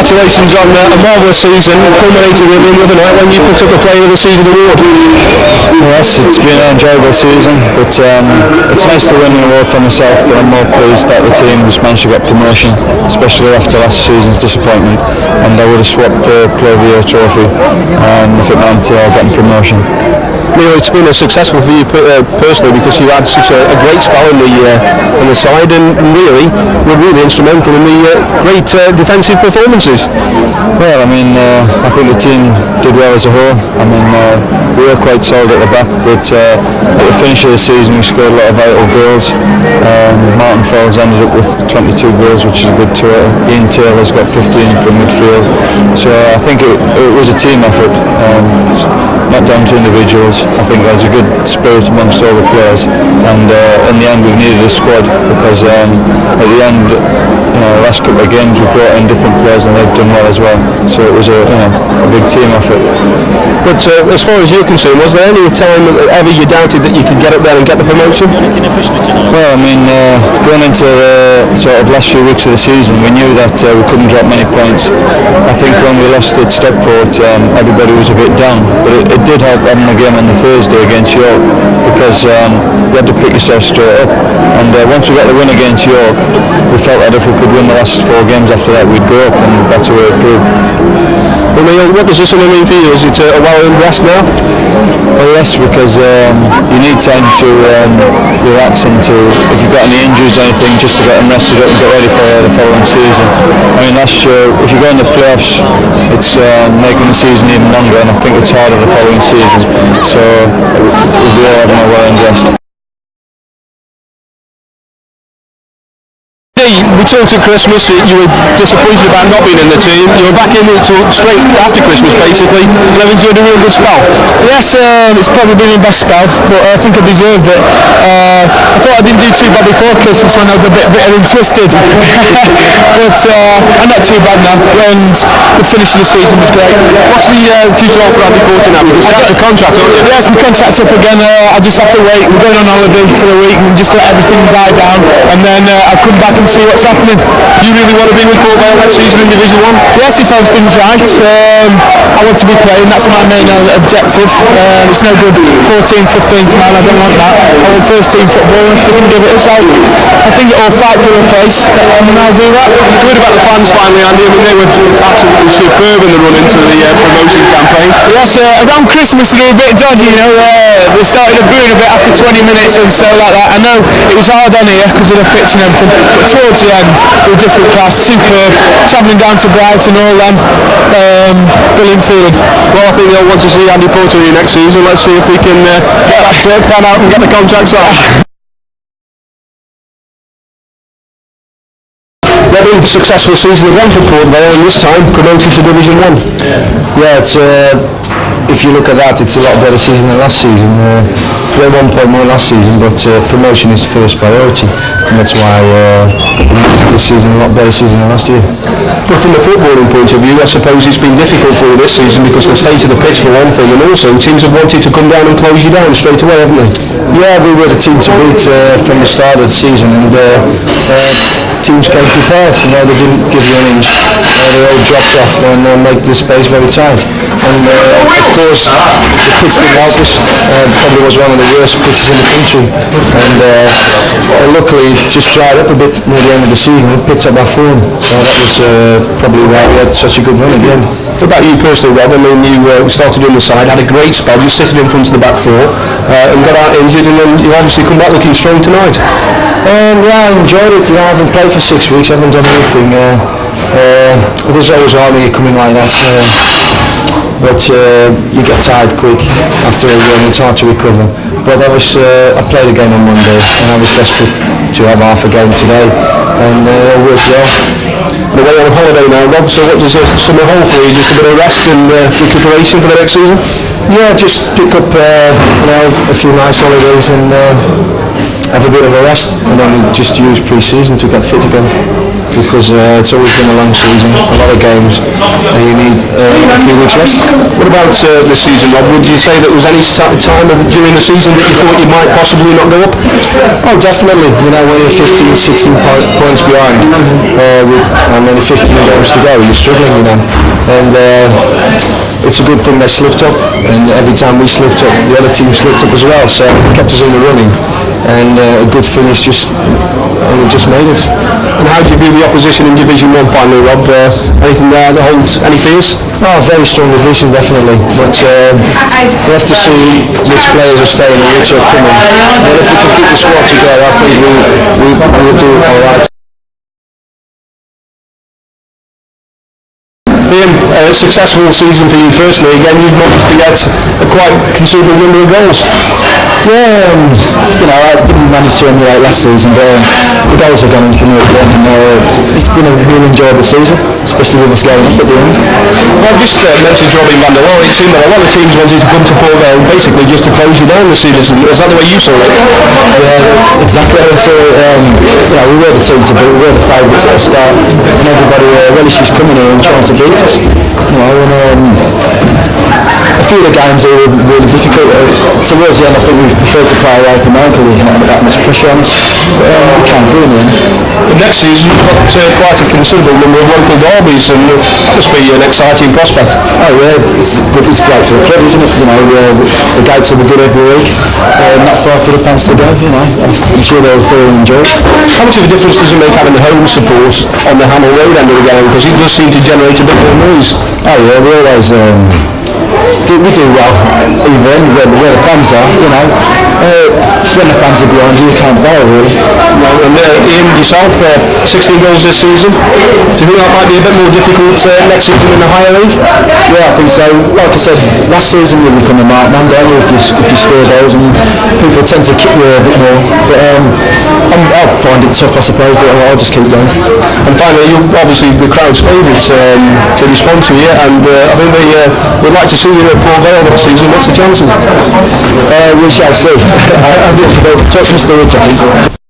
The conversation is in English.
congratulations on a marvellous season, culminated in the other night when you picked up the Player of the Season award. Yes, it's been an enjoyable season, but it's nice to win an award for myself, but I'm more pleased that the team's managed to get promotion, especially after last season's disappointment, and I would have swapped the Player of the Year trophy if it meant getting promotion. Neil, it's been successful for you personally because you had such a great spell in the side, and really were really instrumental in the great defensive performances. Well, I mean, I think the team did well as a whole. I mean, we were quite solid at the back, but at the finish of the season we scored a lot of vital goals. Martin Fells ended up with 22 goals, which is a good total. Ian Taylor's got 15 from midfield. So I think it was a team effort, not down to individuals. I think there's a good spirit amongst all the players, and in the end we've needed a squad because at the end, last couple of games we brought in different players and they've done well as well. So it was a big team effort. But as far as you're concerned, was there any time ever you doubted that you could get up there and get the promotion? Well, I mean, going into the sort of last few weeks of the season, we knew that we couldn't drop many points. I think when we lost at Stockport, everybody was a bit down, but it did help having a game on the Thursday against York because you had to pick yourself straight up. And once we got the win against York, we felt that if we could win the last 4 games after that, we'd go up, and that's the way it proved. Well, Neil, what does this mean for you? Is it a well-earned rest now? Well, yes, because you need time to relax and if you've got any injuries or anything, just to get them rested up and get ready for the following season. I mean, last year, if you go in the playoffs, it's making the season even longer, and I think it's harder the following season. So we'll be all having a well-earned rest. We talked at Christmas, you were disappointed about not being in the team. You were back in it straight after Christmas basically, and I've enjoyed a real good spell. Yes, it's probably been my best spell, but I think I deserved it. I thought I didn't do too bad before Christmas when I was a bit bitter and twisted. But I'm not too bad now, and the finish of the season was great. What's the future role for Andy Porter now? Because you've got the contract, aren't you? Yes, my contract's up again. I'll just have to wait. We're going on holiday for a week and just let everything die down, and then I'll come back and see what's happening. You really want to be with Port Vale next season in Division 1? Yes, if everything's right. I want to be playing, that's my main objective. It's no good 14th, 15th man, I don't want that. I want first team football, and if they can give it us out, I think it'll fight for a place, and I'll do that. Good about the fans finally, Andy. I mean, they were absolutely superb in the run into the promotion campaign. Yes, around Christmas they were a bit dodgy, they started booing a bit after 20 minutes and so like that. I know it was hard on here because of the pitch and everything, but towards the end they were different class, superb, travelling down to Brighton, all them, brilliant feeling. Well, I think they'll want to see Andy Porter here next season. Let's see if we can get that pan out and get the contract signed. Very successful season again for Port Vale, and this time promoted to Division 1. Yeah, it's if you look at that, it's a lot better season than last season. We had 1 point more last season, but promotion is first priority, and that's why we used this season a lot better season than last year. But from a footballing point of view, I suppose it's been difficult for you this season because the state of the pitch for one thing, and also teams have wanted to come down and close you down straight away, haven't they? Yeah, we were the team to beat from the start of the season, and teams came prepared. They didn't give you innings. They all dropped off and make the space very tight. And of course, the pitch didn't help us. Probably was one of the worst pitches in the country. And luckily, it just dried up a bit near the end of the season. We picked up our form. So that was probably why we had such a good run at the end. What about you personally, Rob? I mean, you started on the side, had a great spell, just sitting in front of the back 4, and got out injured, and then you obviously come back looking strong tonight. Yeah, I enjoyed it. I haven't played for 6 weeks. I haven't done anything. It is always hard when you come in like that. But you get tired quick after a run. It's hard to recover. But I played a game on Monday, and I was desperate to have half a game today, and it worked well. We're away on holiday now, Rob, so what does the summer hold for you? Just a bit of rest and recuperation for the next season? Yeah, just pick up a few nice holidays and have a bit of a rest, and then we just use pre-season to get fit again, because it's always been a long season, a lot of games, and you need a few weeks rest. What about this season, Rob? Would you say that there was any time during the season that you thought you might possibly not go up? Oh, definitely. You know, when you're 15, 16 points behind, and only 15 games to go, you're struggling, you know. And it's a good thing they slipped up, and every time we slipped up, the other team slipped up as well, so it kept us in the running. And a good finish and we just made it. And how do you view the opposition in Division 1 finally, Rob? Anything there that holds any fears? Oh, very strong division, definitely. But we have to see which players are staying and which are coming. But if we can keep the squad together, I think we will do all right. Ian, a successful season for you personally. Again, you've managed to get a quite considerable number of goals. Yeah, you know, I didn't manage to emulate last season, but the goals have gone in for me again, and it's been a really enjoyable season, especially with us going up at the end. Well, just mentioned Robin van der Waal. It seemed that a lot of teams wanted to come to Port Vale basically just to close you down this season. Is that the way you saw it? Yeah, exactly. So, you know, we were the team to beat, we were the favourites at the start, and everybody relishes coming here and trying to beat us. You know, and a few of the games were really difficult. Towards the end, I think we preferred to play away from home because we didn't have that much pressure on us. We can't do it. But next season you've got quite a considerable number of local derbies, and that must be an exciting prospect. Oh yeah, it's great for the club, isn't it? You know, the gates will be good every week, not far for the fans to go. You know, I'm sure they'll thoroughly enjoy it. How much of a difference does it make having the home support on the Hamel Road end of the game, because it does seem to generate a bit more noise? Oh yeah, we always we do well, even where the fans are, you know. When the fans are behind you, you can't fail, really. And Ian, yourself, 16 goals this season. Do you think that might be a bit more difficult next season in the higher league? Yeah, I think so. Like I said, last season you become a mark man, don't you, if you score goals, and people tend to kick you a bit more. But I'll find it tough, I suppose, but I'll just keep going. And finally, you're obviously the crowd's favourite to respond to you, and I think they would like to see you at Port Vale next season. What's the chances? We shall see. I'll talk to Mr. Rich, I think.